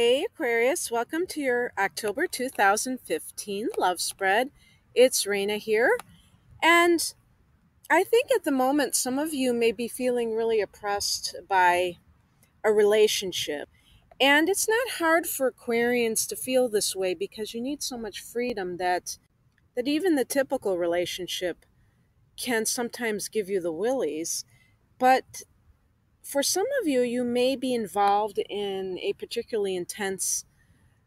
Hey Aquarius, welcome to your October 2015 love spread. It's Raina here, and I think at the moment some of you may be feeling really oppressed by a relationship. And it's not hard for Aquarians to feel this way because you need so much freedom that even the typical relationship can sometimes give you the willies. But for some of you, you may be involved in a particularly intense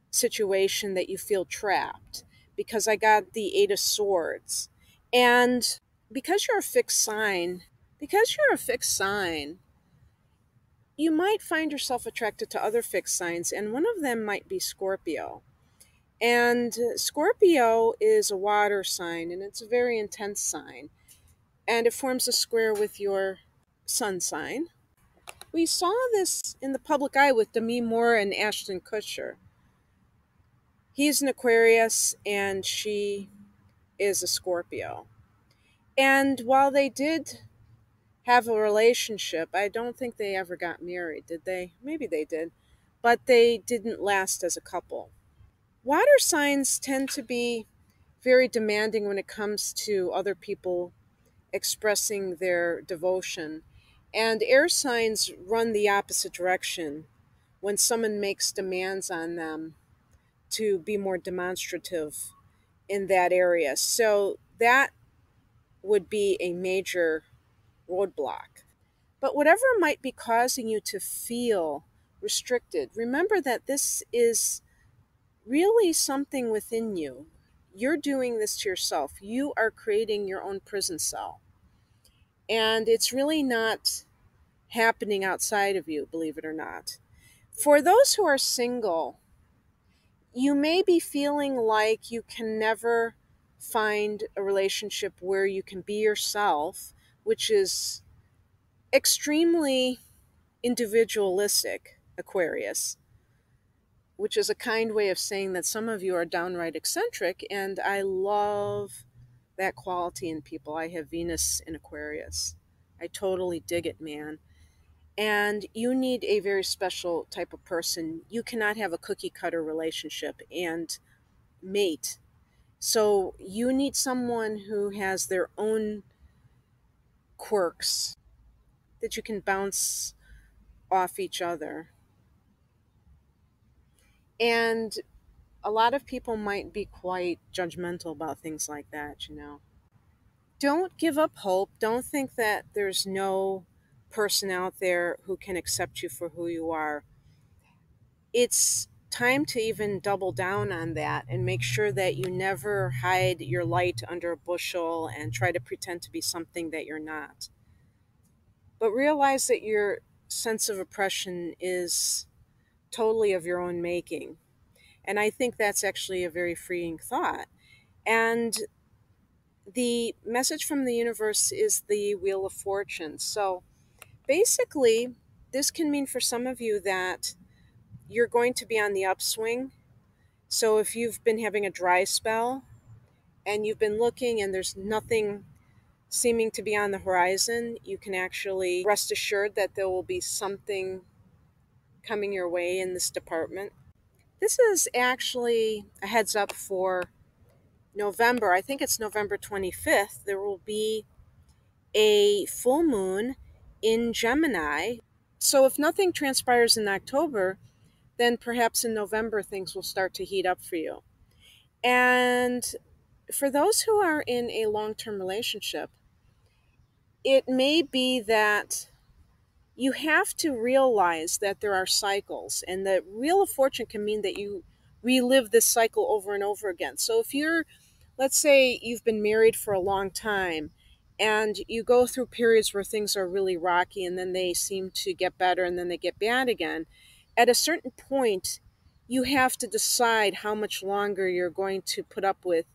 situation that you feel trapped because I got the Eight of Swords. And because you're a fixed sign, because you're a fixed sign, you might find yourself attracted to other fixed signs, and one of them might be Scorpio. And Scorpio is a water sign, and it's a very intense sign, and it forms a square with your sun sign. We saw this in the public eye with Demi Moore and Ashton Kutcher. He's an Aquarius, and she is a Scorpio. And while they did have a relationship, I don't think they ever got married, did they? Maybe they did, but they didn't last as a couple. Water signs tend to be very demanding when it comes to other people expressing their devotion, and air signs run the opposite direction when someone makes demands on them to be more demonstrative in that area. So that would be a major roadblock. But whatever might be causing you to feel restricted, remember that this is really something within you. You're doing this to yourself. You are creating your own prison cell. And it's really not happening outside of you, believe it or not. For those who are single, you may be feeling like you can never find a relationship where you can be yourself, which is extremely individualistic, Aquarius, which is a kind way of saying that some of you are downright eccentric, and I love that quality in people. I have Venus in Aquarius. I totally dig it, man. And you need a very special type of person. You cannot have a cookie cutter relationship and mate. So you need someone who has their own quirks that you can bounce off each other. And a lot of people might be quite judgmental about things like that. Don't give up hope. Don't think that there's no person out there who can accept you for who you are. It's time to even double down on that and make sure that you never hide your light under a bushel and try to pretend to be something that you're not. But realize that your sense of oppression is totally of your own making. And I think that's actually a very freeing thought. And the message from the universe is the Wheel of Fortune. So basically, this can mean for some of you that you're going to be on the upswing. So if you've been having a dry spell and you've been looking and there's nothing seeming to be on the horizon, you can actually rest assured that there will be something coming your way in this department. This is actually a heads up for November. I think it's November 25th. There will be a full moon in Gemini. So if nothing transpires in October, then perhaps in November things will start to heat up for you. And for those who are in a long term relationship, it may be that you have to realize that there are cycles, and the Wheel of Fortune can mean that you relive this cycle over and over again. So if you're, let's say, you've been married for a long time and you go through periods where things are really rocky and then they seem to get better and then they get bad again, at a certain point, you have to decide how much longer you're going to put up with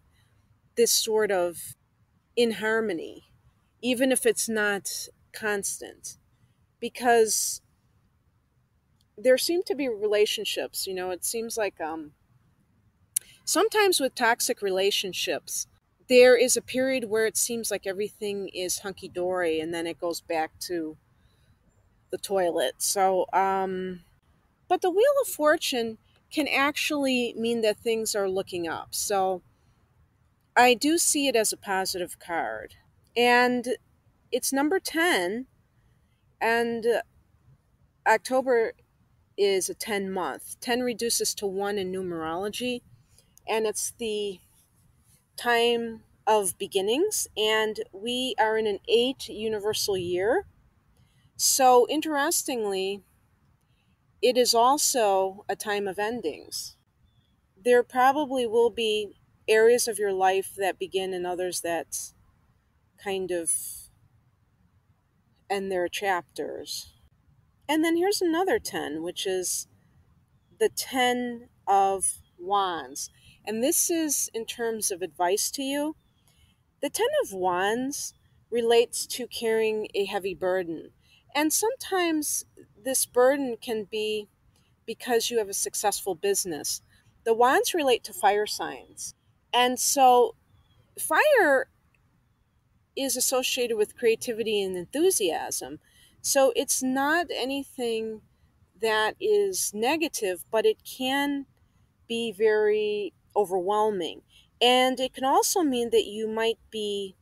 this sort of inharmony, even if it's not constant. Because there seem to be relationships, it seems like sometimes with toxic relationships, there is a period where it seems like everything is hunky dory and then it goes back to the toilet. So, but the Wheel of Fortune can actually mean that things are looking up. So I do see it as a positive card. And it's number 10, and October is a 10 month. 10 reduces to 1 in numerology, and it's the time of beginnings, and we are in an 8 universal year. So, interestingly, it is also a time of endings. There probably will be areas of your life that begin and others that kind of end their chapters. And then here's another 10, which is the 10 of Wands. And this is in terms of advice to you. The 10 of Wands relates to carrying a heavy burden. And sometimes this burden can be because you have a successful business. The Wands relate to fire signs. And so fire is associated with creativity and enthusiasm. So it's not anything that is negative, but it can be very overwhelming. And it can also mean that you might be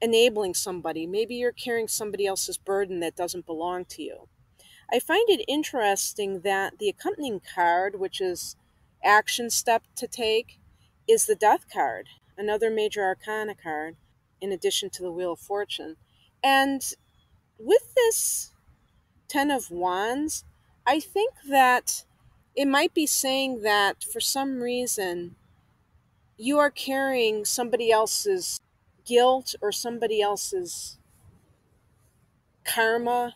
enabling somebody. Maybe you're carrying somebody else's burden that doesn't belong to you. I find it interesting that the accompanying card, which is action step to take, is the Death card, another major arcana card, in addition to the Wheel of Fortune. And with this Ten of Wands, I think that it might be saying that for some reason you are carrying somebody else's guilt or somebody else's karma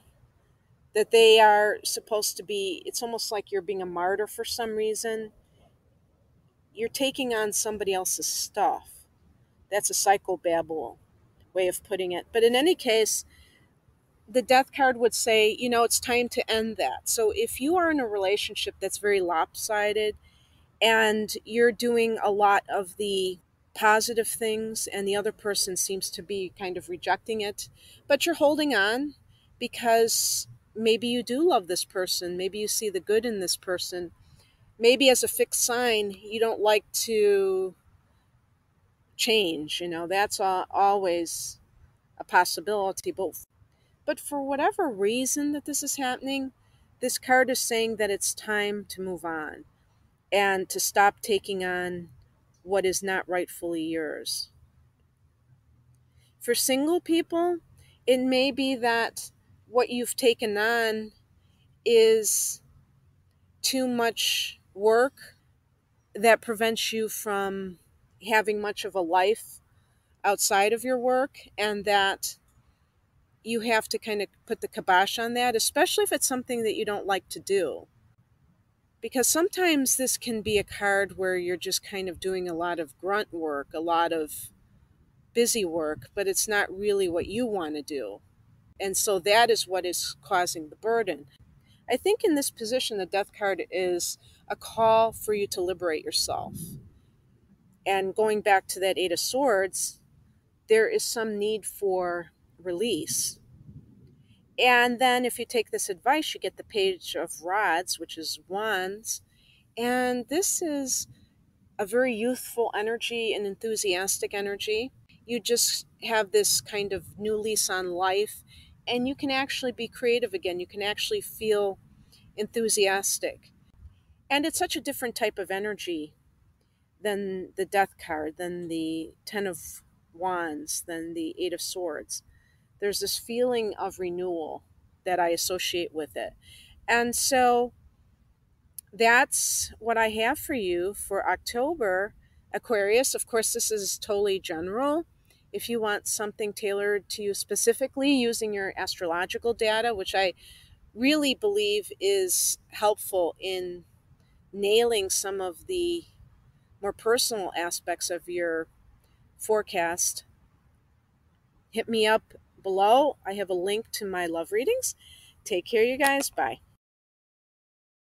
that they are supposed to be. It's almost like you're being a martyr for some reason. You're taking on somebody else's stuff. That's a psychobabble way of putting it. But in any case, the Death card would say, it's time to end that. So if you are in a relationship that's very lopsided and you're doing a lot of the positive things and the other person seems to be kind of rejecting it, but you're holding on because maybe you do love this person, maybe you see the good in this person, maybe as a fixed sign you don't like to change, that's always a possibility. But for whatever reason that this is happening, this card is saying that it's time to move on and to stop taking on what is not rightfully yours. For single people, it may be that what you've taken on is too much work that prevents you from having much of a life outside of your work, and that you have to kind of put the kibosh on that, especially if it's something that you don't like to do. Because sometimes this can be a card where you're just kind of doing a lot of grunt work, a lot of busy work, but it's not really what you want to do. And so that is what is causing the burden. I think in this position, the Death card is a call for you to liberate yourself. And going back to that Eight of Swords, there is some need for release. And then if you take this advice, you get the Page of Rods, which is Wands. And this is a very youthful energy and enthusiastic energy. You just have this kind of new lease on life, and you can actually be creative again. You can actually feel enthusiastic. And it's such a different type of energy than the Death card, than the Ten of Wands, than the Eight of Swords. There's this feeling of renewal that I associate with it. And so that's what I have for you for October, Aquarius. Of course, this is totally general. If you want something tailored to you specifically using your astrological data, which I really believe is helpful in nailing some of the more personal aspects of your forecast, hit me up below. I have a link to my love readings. Take care, you guys. Bye.